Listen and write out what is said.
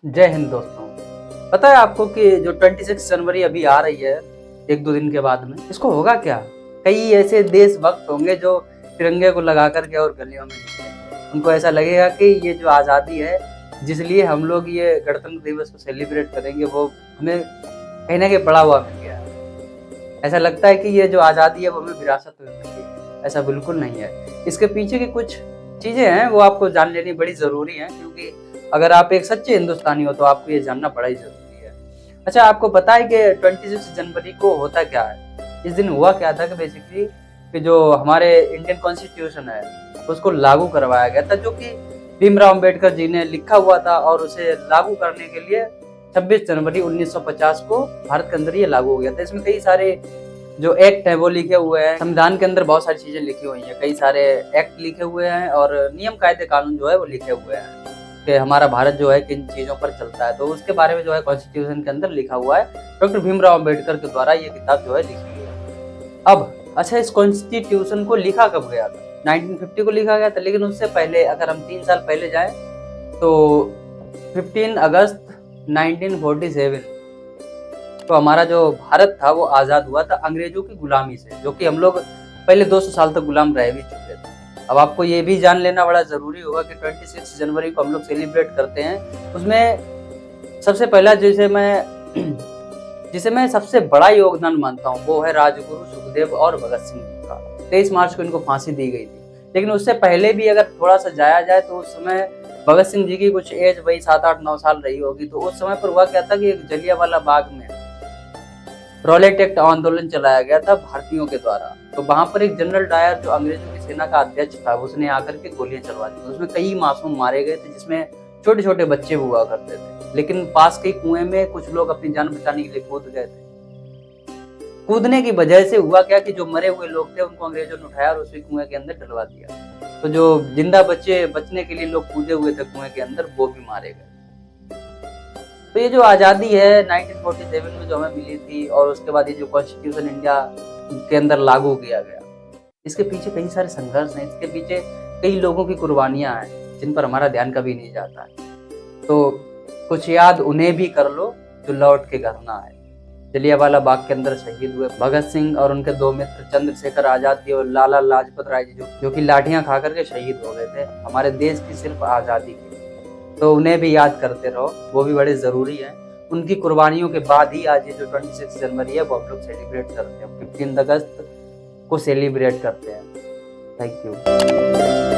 जय हिंद दोस्तों। पता है आपको कि जो 26 जनवरी अभी आ रही है एक दो दिन के बाद में, इसको होगा क्या? कई ऐसे देशभक्त होंगे जो तिरंगे को लगा करके और गलियों में निकलेंगे। उनको ऐसा लगेगा कि ये जो आज़ादी है जिस लिए हम लोग ये गणतंत्र दिवस को सेलिब्रेट करेंगे वो हमें कहीं ना कहीं पड़ा हुआ मिल गया है। ऐसा लगता है कि ये जो आज़ादी है वो हमें विरासत में मिल गई है। ऐसा बिल्कुल नहीं है। इसके पीछे की कुछ चीज़ें हैं वो आपको जान लेनी बड़ी ज़रूरी है, क्योंकि अगर आप एक सच्चे हिंदुस्तानी हो तो आपको ये जानना बड़ा ही जरूरी है। अच्छा, आपको पता है कि 26 जनवरी को होता क्या है? इस दिन हुआ क्या था कि बेसिकली कि जो हमारे इंडियन कॉन्स्टिट्यूशन है उसको लागू करवाया गया था, जो कि भीमराव अंबेडकर जी ने लिखा हुआ था, और उसे लागू करने के लिए 26 जनवरी 1950 को भारत के अंदर ये लागू हो गया था। इसमें कई सारे जो एक्ट है वो लिखे हुए हैं। संविधान के अंदर बहुत सारी चीजें लिखी हुई हैं, कई सारे एक्ट लिखे हुए हैं और नियम कायदे कानून जो है वो लिखे हुए हैं कि हमारा भारत जो है किन चीजों पर चलता है। तो उसके बारे में जो है कॉन्स्टिट्यूशन के अंदर लिखा हुआ है। डॉक्टर भीमराव अंबेडकर के द्वारा ये किताब जो है लिखी हुई है। अब अच्छा, इस कॉन्स्टिट्यूशन को लिखा कब गया था? 1950 को लिखा गया था, लेकिन उससे पहले अगर हम 3 साल पहले जाएं तो 15 अगस्त 1947 तो हमारा जो भारत था वो आज़ाद हुआ था अंग्रेजों की गुलामी से, जो कि हम लोग पहले 200 साल तक गुलाम रह भी चुके थे। अब आपको ये भी जान लेना बड़ा ज़रूरी होगा कि 26 जनवरी को हम लोग सेलिब्रेट करते हैं। उसमें सबसे पहला जिसे मैं सबसे बड़ा योगदान मानता हूँ वो है राजगुरु सुखदेव और भगत सिंह जी का। 23 मार्च को इनको फांसी दी गई थी, लेकिन उससे पहले भी अगर थोड़ा सा जाया जाए तो उस समय भगत सिंह जी की कुछ एज वही 7-8-9 साल रही होगी। तो उस समय पर हुआ क्या था कि एक जलियांवाला बाग में रॉलेट एक्ट आंदोलन चलाया गया था भारतीयों के द्वारा। तो वहां पर एक जनरल डायर जो अंग्रेजों की सेना का अध्यक्ष था उसने आकर के गोलियां चलवा दी। उसमें कई मासूम मारे गए थे, जिसमें छोटे छोटे बच्चे हुआ करते थे। लेकिन पास के कुएं में कुछ लोग अपनी जान बचाने के लिए कूद गए थे। कूदने की वजह से हुआ क्या कि जो मरे हुए लोग थे उनको अंग्रेजों ने उठाया और उसी कुएं के अंदर डलवा दिया। तो जो जिंदा बचने के लिए लोग कूदे हुए थे कुएं के अंदर वो भी मारे गए। तो ये जो आज़ादी है 1947 में जो हमें मिली थी, और उसके बाद ये जो कॉन्स्टिट्यूशन इंडिया के अंदर लागू किया गया, इसके पीछे कई सारे संघर्ष हैं। इसके पीछे कई लोगों की कुर्बानियां हैं जिन पर हमारा ध्यान कभी नहीं जाता है। तो कुछ याद उन्हें भी कर लो जो लौट के घर ना आए। जलियांवाला बाग के अंदर शहीद हुए भगत सिंह और उनके दो मित्र चंद्रशेखर आजाद जी और लाला लाजपत राय जी, जो कि लाठियां खा करके शहीद हो गए थे हमारे देश की सिर्फ आज़ादी के लिए। तो उन्हें भी याद करते रहो, वो भी बड़े ज़रूरी हैं। उनकी कुर्बानियों के बाद ही आज ये जो 26 जनवरी है वो हम लोग सेलिब्रेट करते हैं, 15 अगस्त को सेलिब्रेट करते हैं। Thank you.